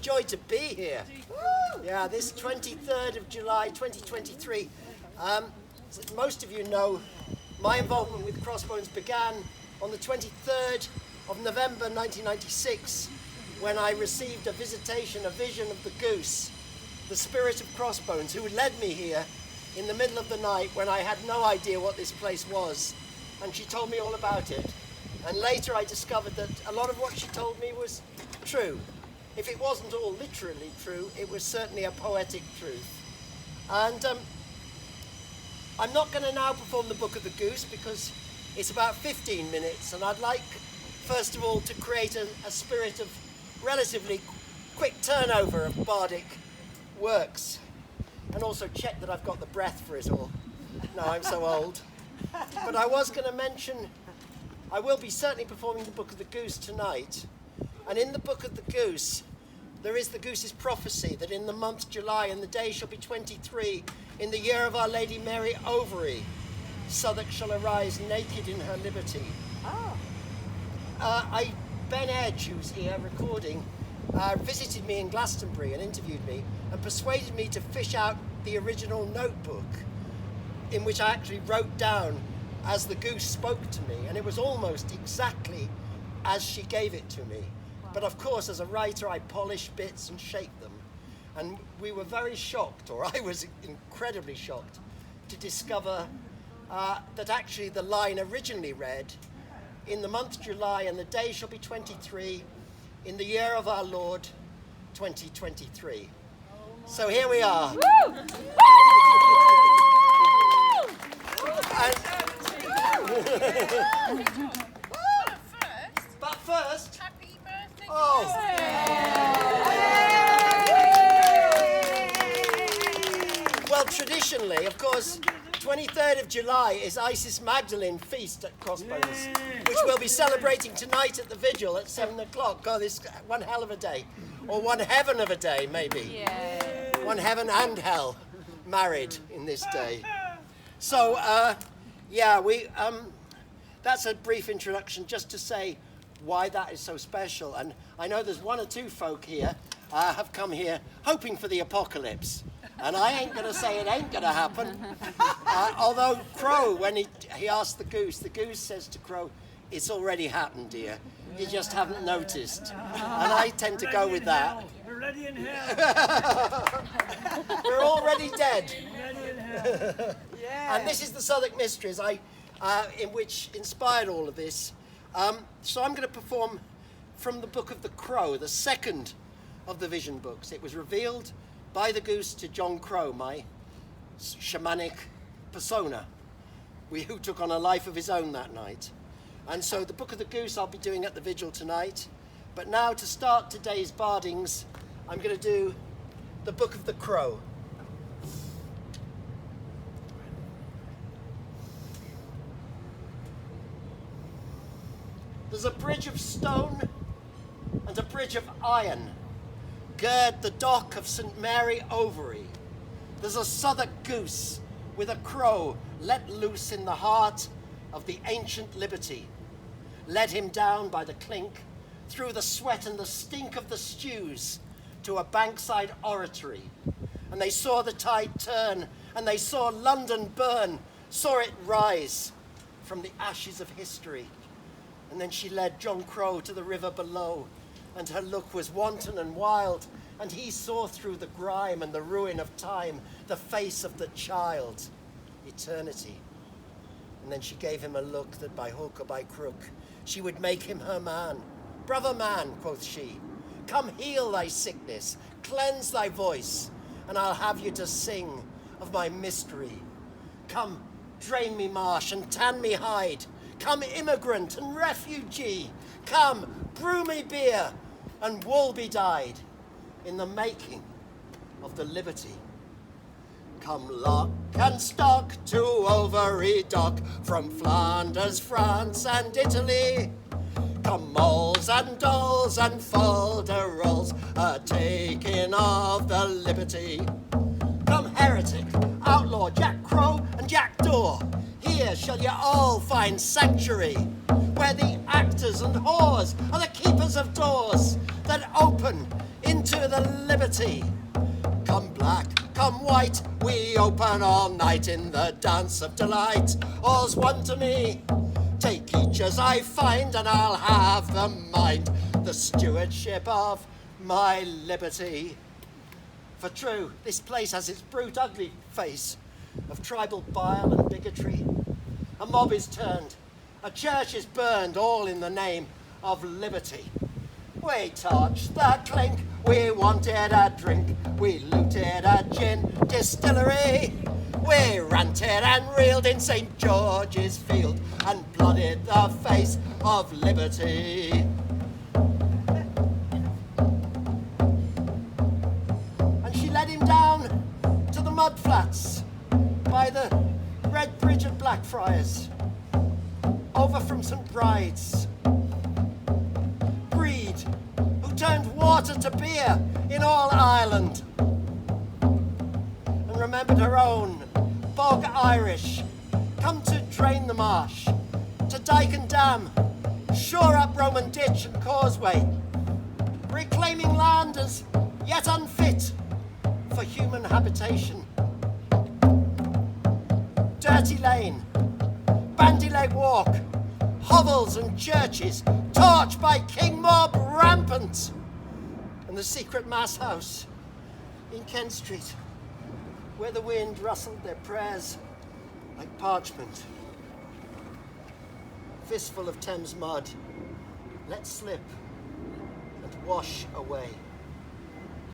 joy to be here. Yeah, this 23rd of July 2023. As most of you know, my involvement with Crossbones began on the 23rd of November 1996 when I received a vision of the goose, the spirit of Crossbones, who led me here in the middle of the night when I had no idea what this place was. And she told me all about it. And later I discovered that a lot of what she told me was true. If it wasn't all literally true, it was certainly a poetic truth. And I'm not going to now perform the Book of the Goose because it's about 15 minutes, and I'd like, first of all, to create a spirit of relatively quick turnover of bardic works, and also check that I've got the breath for it all. No, I'm so old. But I was going to mention, I will be certainly performing the Book of the Goose tonight. And in the Book of the Goose, there is the goose's prophecy that in the month July, and the day shall be 23, in the year of Our Lady Mary Ovary, Southwark shall arise naked in her liberty. Ben Edge, who's here recording, visited me in Glastonbury and interviewed me and persuaded me to fish out the original notebook in which I actually wrote down as the goose spoke to me, and it was almost exactly as she gave it to me. But of course, as a writer, I polish bits and shape them. And we were very shocked, or I was incredibly shocked, to discover that actually the line originally read, in the month July, and the day shall be 23, in the year of our Lord, 2023. So here we are. Woo! But first, happy birthday. oh. Well, traditionally, of course, 23rd of July is Isis Magdalene feast at Crossbones, which we'll be celebrating tonight at the vigil at 7 o'clock. God, this one hell of a day. Or one heaven of a day, maybe. Yeah. One heaven and hell married in this day. So, yeah, that's a brief introduction just to say why that is so special. And I know there's one or two folk here have come here hoping for the apocalypse. And I ain't going to say it ain't going to happen. Although Crow, when he asked the goose says to Crow, it's already happened, dear. You just haven't noticed. And I tend to go with that. We're ready in hell. We're already dead. Ready in hell. And this is the Southwark Mysteries, in which inspired all of this. So I'm going to perform from the Book of the Crow, the second of the vision books. It was revealed by the goose to John Crow, my shamanic persona, who took on a life of his own that night. And so the Book of the Goose I'll be doing at the vigil tonight. But now to start today's bardings, I'm going to do the Book of the Crow. There's a bridge of stone and a bridge of iron gird the dock of St. Mary Ovary. There's a Southwark goose with a crow let loose in the heart of the ancient liberty. Led him down by the clink, through the sweat and the stink of the stews, to a bankside oratory. And they saw the tide turn, and they saw London burn, saw it rise from the ashes of history. And then she led John Crow to the river below, and her look was wanton and wild, and he saw through the grime and the ruin of time the face of the child, eternity. And then she gave him a look that by hook or by crook she would make him her man. Brother man, quoth she, come heal thy sickness, cleanse thy voice, and I'll have you to sing of my mystery. Come, drain me marsh and tan me hide. Come, immigrant and refugee. Come, brew me beer and wool be dyed in the making of the liberty. Come, lock and stock to Ovary dock, from Flanders, France and Italy. Come, moles and dolls and folderols, a taking of the liberty. Come, heretic, outlaw, Jack Crow and Jack Daw, here Here shall you all find sanctuary, where the actors and whores are the keepers of doors that open into the liberty. Come black, come white, we open all night in the dance of delight. All's one to me. Take each as I find, and I'll have the mind, the stewardship of my liberty. For true, this place has its brute ugly face of tribal bile and bigotry. A mob is turned, a church is burned, all in the name of liberty. We touched the clink, we wanted a drink, we looted a gin distillery. We ranted and reeled in St. George's Field and blooded the face of liberty. And she led him down to the mud flats by the Red Bridge of Blackfriars, over from St. Bride's. Greed, who turned water to beer in all Ireland, and remembered her own bog Irish, come to drain the marsh, to dike and dam, shore up Roman ditch and causeway, reclaiming land as yet unfit for human habitation. Dirty Lane, Bandy Leg Walk, hovels and churches torched by King Mob rampant, and the secret mass house in Kent Street, where the wind rustled their prayers like parchment. Fistful of Thames mud, let slip and wash away.